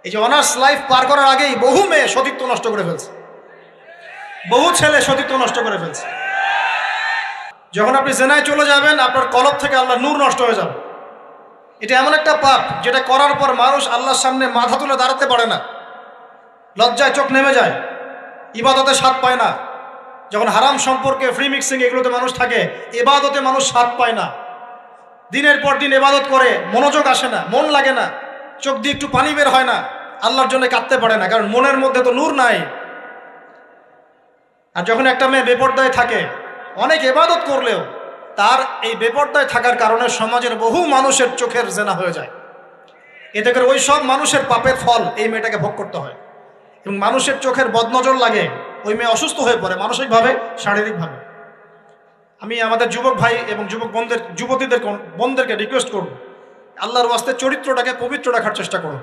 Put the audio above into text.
এই যে honours life পার করার আগেই বহু মেয়ে সতীত্ব নষ্ট করে ফেলছে, বহু ছেলে সতীত্ব নষ্ট করে ফেলছে। যখন আপনি জেনায় চলে যাবেন, আপনার কলব থেকে আল্লাহ নূর নষ্ট হয়ে যাবে। এটা এমন একটা পাপ যেটা করার পর মানুষ আল্লাহর সামনে মাথা তুলে দাঁড়াতে পারে না, লজ্জায় চোখ নেমে যায়, ইবাদতে স্বাদ পায় না। যখন হারাম সম্পর্কে, ফ্রি মিক্সিং, এগুলোতে মানুষ থাকে, ইবাদতে মানুষ স্বাদ পায় না। দিনের পর দিন ইবাদত করে মনোযোগ আসে না, মন লাগে না, চোখ দিয়ে একটু পানি বের হয় না, আল্লাহর জন্য কাঁদতে পারে না, কারণ মনের মধ্যে তো নূর নাই। আর যখন একটা মেয়ে বেপরদায় থাকে, অনেক ইবাদত করলেও তার এই বেপরদায় থাকার কারণে সমাজের বহু মানুষের চোখের জেনা হয়ে যায়। এতে করে ওই সব মানুষের পাপের ফল এই মেয়েটাকে ভোগ করতে হয়। এবং মানুষের চোখের বদনজর লাগে, ওই মেয়ে অসুস্থ হয়ে পড়ে মানসিকভাবে, শারীরিকভাবে। আমি আমাদের যুবক ভাই এবং যুবতীদেরকে রিকোয়েস্ট করব, আল্লাহর ওয়াস্তে চরিত্রটাকে পবিত্র রাখার চেষ্টা করুন।